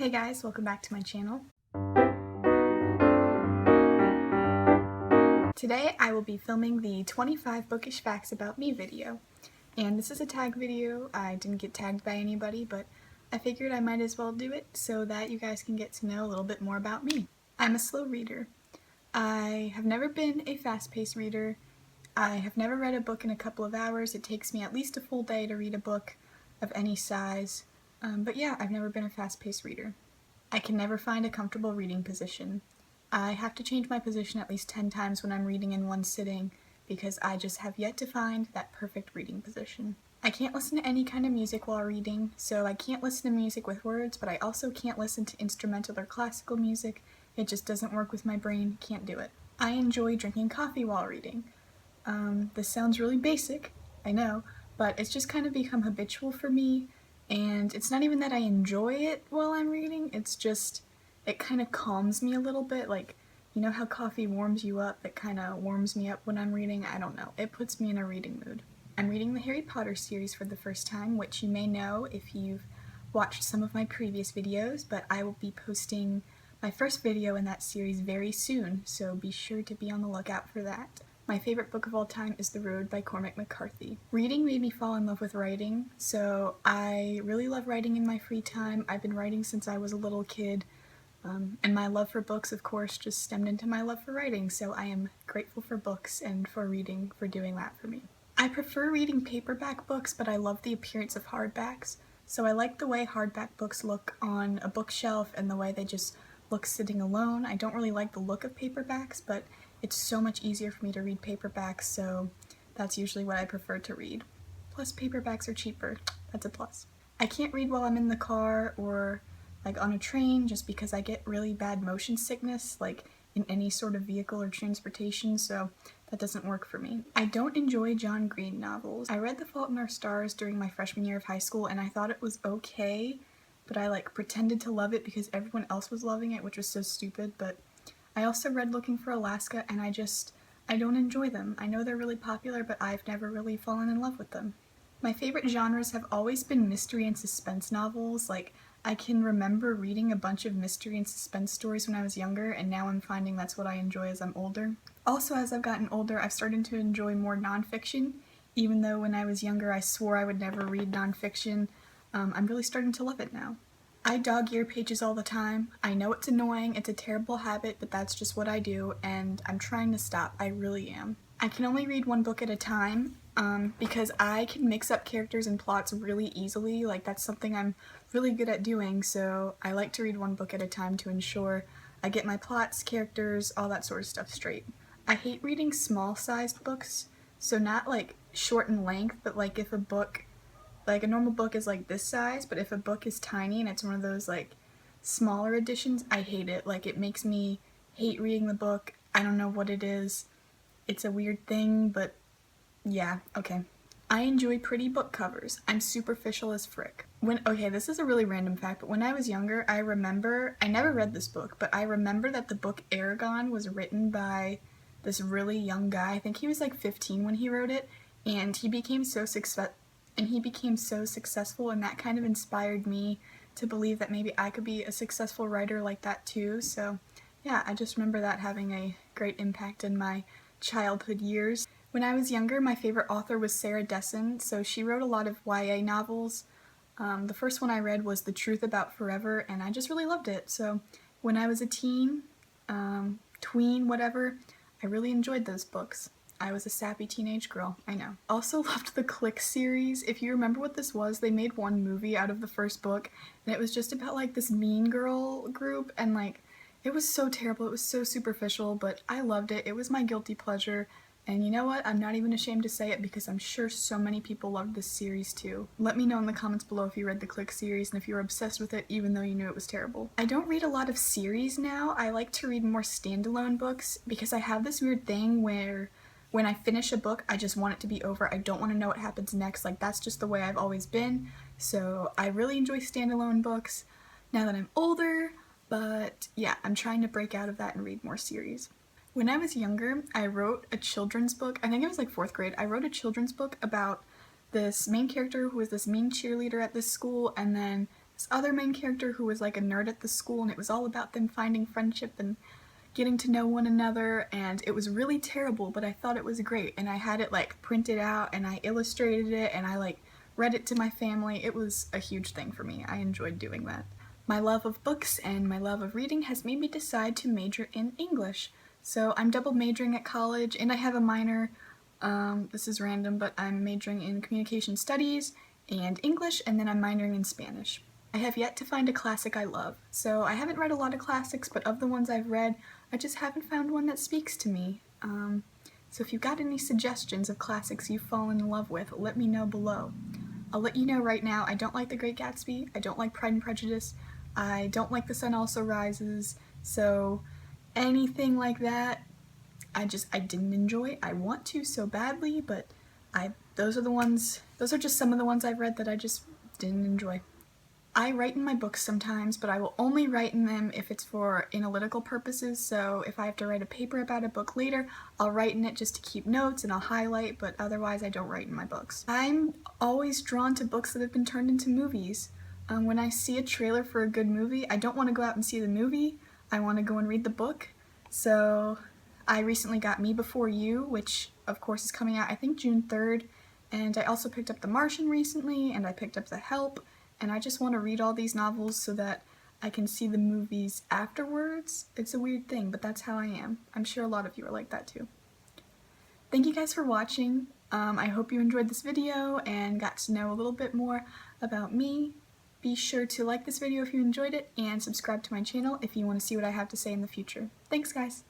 Hey guys, welcome back to my channel. Today I will be filming the 25 Bookish Facts About Me video. And this is a tag video. I didn't get tagged by anybody, but I figured I might as well do it so that you guys can get to know a little bit more about me. I'm a slow reader. I have never been a fast-paced reader. I have never read a book in a couple of hours. It takes me at least a full day to read a book of any size. But yeah, I've never been a fast-paced reader. I can never find a comfortable reading position. I have to change my position at least 10 times when I'm reading in one sitting because I just have yet to find that perfect reading position. I can't listen to any kind of music while reading, so I can't listen to music with words, but I also can't listen to instrumental or classical music. It just doesn't work with my brain, can't do it. I enjoy drinking coffee while reading. This sounds really basic, I know, but it's just kind of become habitual for me. And it's not even that I enjoy it while I'm reading, it's just, it kind of calms me a little bit, like, you know how coffee warms you up? It kind of warms me up when I'm reading, I don't know, it puts me in a reading mood. I'm reading the Harry Potter series for the first time, which you may know if you've watched some of my previous videos, but I will be posting my first video in that series very soon, so be sure to be on the lookout for that. My favorite book of all time is The Road by Cormac McCarthy. Reading made me fall in love with writing, so I really love writing in my free time. I've been writing since I was a little kid, and my love for books, of course, just stemmed into my love for writing, so I am grateful for books and for reading for doing that for me. I prefer reading paperback books, but I love the appearance of hardbacks, so I like the way hardback books look on a bookshelf and the way they just look sitting alone. I don't really like the look of paperbacks, but it's so much easier for me to read paperbacks, so that's usually what I prefer to read. Plus, paperbacks are cheaper. That's a plus. I can't read while I'm in the car or like on a train just because I get really bad motion sickness, like in any sort of vehicle or transportation, so that doesn't work for me. I don't enjoy John Green novels. I read The Fault in Our Stars during my freshman year of high school and I thought it was okay, but I like pretended to love it because everyone else was loving it, which was so stupid, but I also read Looking for Alaska and I don't enjoy them. I know they're really popular, but I've never really fallen in love with them. My favorite genres have always been mystery and suspense novels. Like, I can remember reading a bunch of mystery and suspense stories when I was younger, and now I'm finding that's what I enjoy as I'm older. Also, as I've gotten older, I've started to enjoy more nonfiction, even though when I was younger I swore I would never read nonfiction. I'm really starting to love it now. I dog-ear pages all the time. I know it's annoying, it's a terrible habit, but that's just what I do, and I'm trying to stop. I really am. I can only read one book at a time, because I can mix up characters and plots really easily. Like, that's something I'm really good at doing, so I like to read one book at a time to ensure I get my plots, characters, all that sort of stuff straight. I hate reading small-sized books, so not like short in length, but like if a book, like a normal book is like this size, but if a book is tiny and it's one of those like smaller editions, I hate it. Like, it makes me hate reading the book. I don't know what it is. It's a weird thing, but yeah, okay. I enjoy pretty book covers. I'm superficial as frick. Okay, this is a really random fact, but when I was younger, I never read this book, but I remember that the book Aragon was written by this really young guy. I think he was like 15 when he wrote it, and he became so successful, and that kind of inspired me to believe that maybe I could be a successful writer like that too. So yeah, I just remember that having a great impact in my childhood years. When I was younger, my favorite author was Sarah Dessen, so she wrote a lot of YA novels. The first one I read was The Truth About Forever, and I just really loved it. So when I was a teen, tween, whatever, I really enjoyed those books. I was a sappy teenage girl, I know. Also loved the Clique series. If you remember what this was, they made one movie out of the first book, and it was just about like this mean girl group, and like, it was so terrible, it was so superficial, but I loved it. It was my guilty pleasure, and you know what? I'm not even ashamed to say it because I'm sure so many people loved this series too. Let me know in the comments below if you read the Clique series and if you were obsessed with it even though you knew it was terrible. I don't read a lot of series now. I like to read more standalone books because I have this weird thing where when I finish a book, I just want it to be over. I don't want to know what happens next. Like, that's just the way I've always been. So I really enjoy standalone books now that I'm older, but yeah, I'm trying to break out of that and read more series. When I was younger, I wrote a children's book. I think it was like 4th grade. I wrote a children's book about this main character who was this mean cheerleader at this school, and then this other main character who was like a nerd at the school, and it was all about them finding friendship and getting to know one another, and it was really terrible, but I thought it was great, and I had it like printed out and I illustrated it and I like read it to my family. It was a huge thing for me. I enjoyed doing that. My love of books and my love of reading has made me decide to major in English. So I'm double majoring at college, and I have a minor, this is random, but I'm majoring in communication studies and English, and then I'm minoring in Spanish. I have yet to find a classic I love. So I haven't read a lot of classics, but of the ones I've read, I just haven't found one that speaks to me. So if you've got any suggestions of classics you've fallen in love with, let me know below. I'll let you know right now, I don't like The Great Gatsby, I don't like Pride and Prejudice, I don't like The Sun Also Rises, so anything like that, I didn't enjoy. I want to so badly, but those are just some of the ones I've read that I just didn't enjoy. I write in my books sometimes, but I will only write in them if it's for analytical purposes, so if I have to write a paper about a book later, I'll write in it just to keep notes and I'll highlight, but otherwise I don't write in my books. I'm always drawn to books that have been turned into movies. When I see a trailer for a good movie, I don't want to go out and see the movie, I want to go and read the book. So I recently got Me Before You, which of course is coming out I think June 3rd, and I also picked up The Martian recently, and I picked up The Help, and I just want to read all these novels so that I can see the movies afterwards. It's a weird thing, but that's how I am. I'm sure a lot of you are like that too. Thank you guys for watching. I hope you enjoyed this video and got to know a little bit more about me. Be sure to like this video if you enjoyed it, and subscribe to my channel if you want to see what I have to say in the future. Thanks guys!